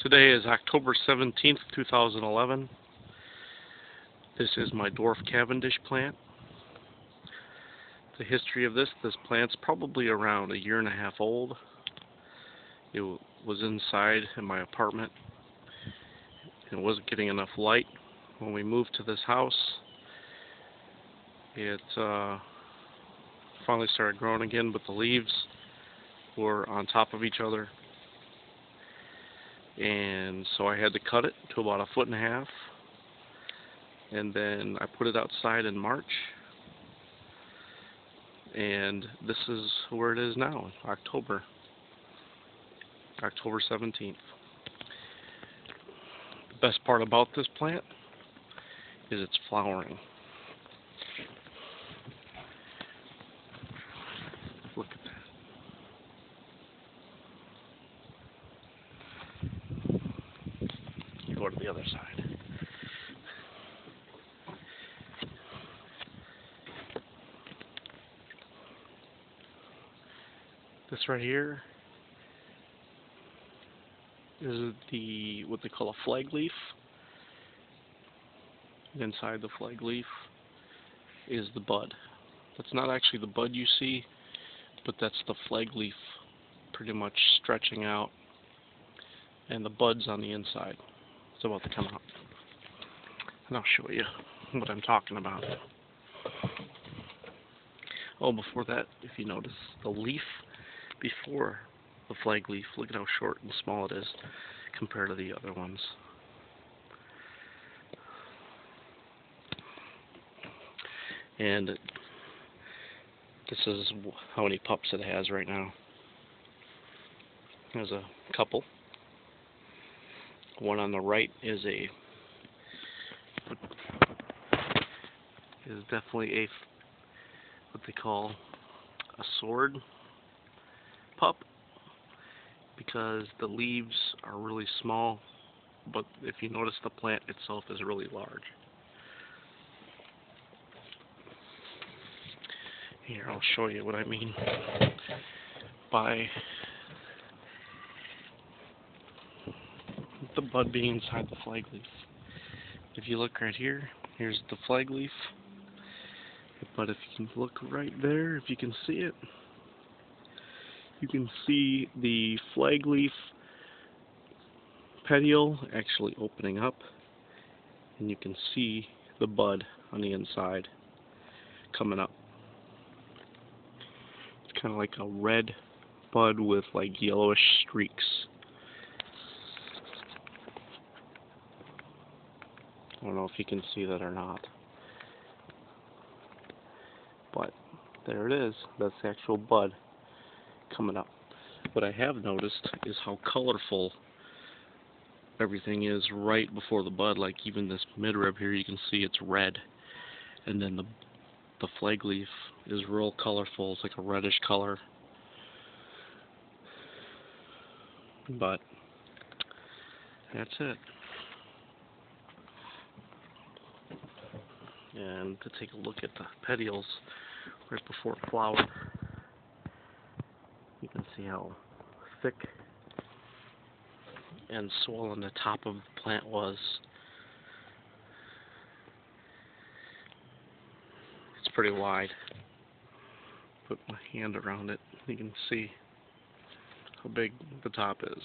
Today is October 17th, 2011. This is my Dwarf Cavendish plant. The history of this plant's probably around a year and a half old. It was inside in my apartment. It wasn't getting enough light. When we moved to this house, it finally started growing again, but the leaves were on top of each other. And so I had to cut it to about 1.5 feet, and then I put it outside in March, and this is where it is now, October 17th. The best part about this plant is it's flowering. Look at that. Go to the other side. This right here is what they call a flag leaf. Inside the flag leaf is the bud. That's not actually the bud you see, but that's the flag leaf pretty much stretching out, and the bud's on the inside. It's about to come out. And I'll show you what I'm talking about. Oh, before that, if you notice, the leaf before the flag leaf, look at how short and small it is compared to the other ones. And this is how many pups it has right now. There's a couple. One on the right is definitely what they call a sword pup, because the leaves are really small, but if you notice, the plant itself is really large. Here, I'll show you what I mean by the bud being inside the flag leaf. If you look right here, here's the flag leaf, but if you can look right there, if you can see it, you can see the flag leaf petiole actually opening up, and you can see the bud on the inside coming up. It's kind of like a red bud with like yellowish streaks. I don't know if you can see that or not, but there it is. That's the actual bud coming up. What I have noticed is how colorful everything is right before the bud. Like even this midrib here, you can see it's red, and then the flag leaf is real colorful. It's like a reddish color. But that's it. And to take a look at the petioles right before flower, you can see how thick and swollen the top of the plant was. It's pretty wide. Put my hand around it, you can see how big the top is.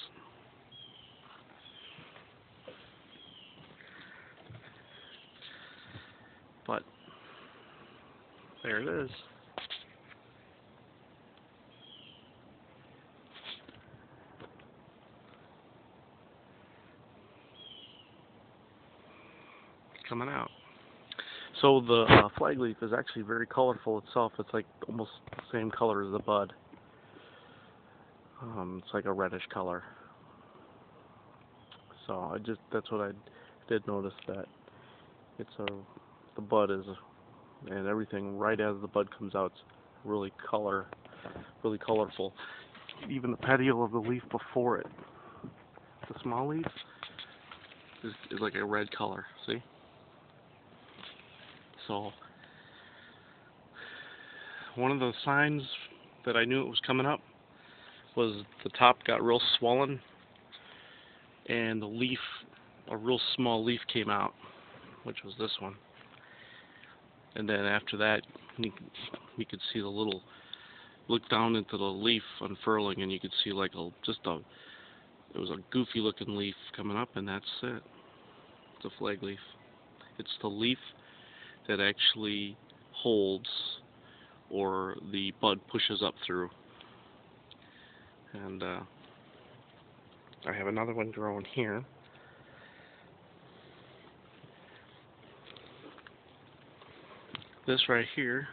But there it is. Coming out. So the flag leaf is actually very colorful itself. It's like almost the same color as the bud. It's like a reddish color. So that's what I did notice, that the bud is, and everything right as the bud comes out, it's really colorful. Even the petiole of the leaf before it, the small leaf, is like a red color. See? So one of the signs that I knew it was coming up was the top got real swollen, and the leaf, a real small leaf came out, which was this one. And then after that, you could see the little, look down into the leaf unfurling, and you could see like it was a goofy looking leaf coming up, and that's it. It's a flag leaf. It's the leaf that actually holds, or the bud pushes up through. And I have another one growing here. This right here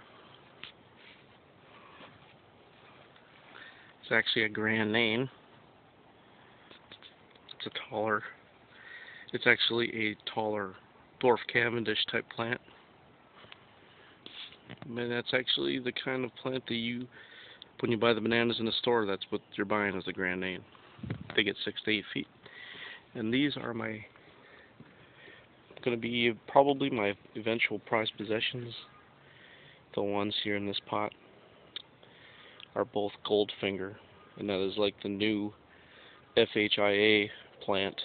is actually a grand name. It's actually a taller Dwarf Cavendish type plant. And that's actually the kind of plant that when you buy the bananas in the store, that's what you're buying as a grand name. They get 6 to 8 feet. And these are going to be probably my eventual prized possessions. The ones here in this pot are both Goldfinger, and that is like the new FHIA plant.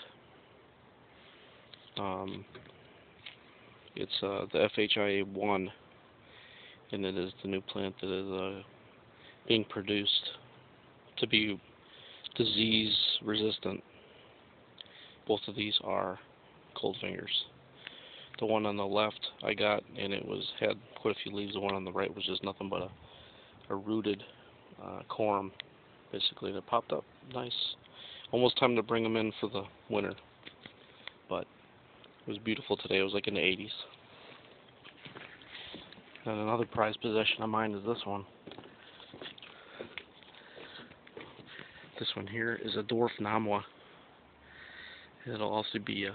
It's the FHIA 1, and it is the new plant that is being produced to be disease resistant. Both of these are Goldfingers. The one on the left I got, and it had quite a few leaves. The one on the right was just nothing but a rooted corm, basically, that popped up nice. Almost time to bring them in for the winter, but it was beautiful today. It was like in the 80s. And another prized possession of mine is this one. This one here is a Dwarf Namwa. It'll also be a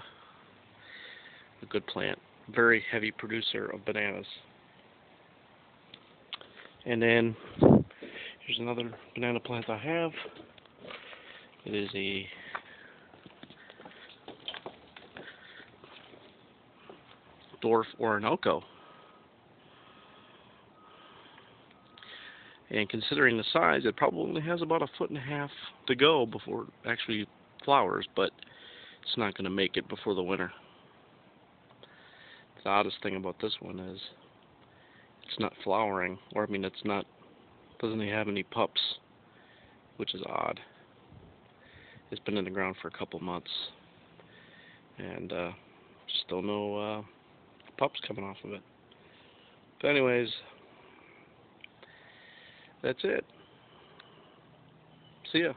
good plant. Very heavy producer of bananas. And then here's another banana plant I have. It is a Dwarf Orinoco. And considering the size, it probably only has about 1.5 feet to go before it actually flowers, but it's not going to make it before the winter. The oddest thing about this one is it's not flowering, or I mean, doesn't even have any pups, which is odd. It's been in the ground for a couple months, and still no pups coming off of it. But anyways, that's it. See ya.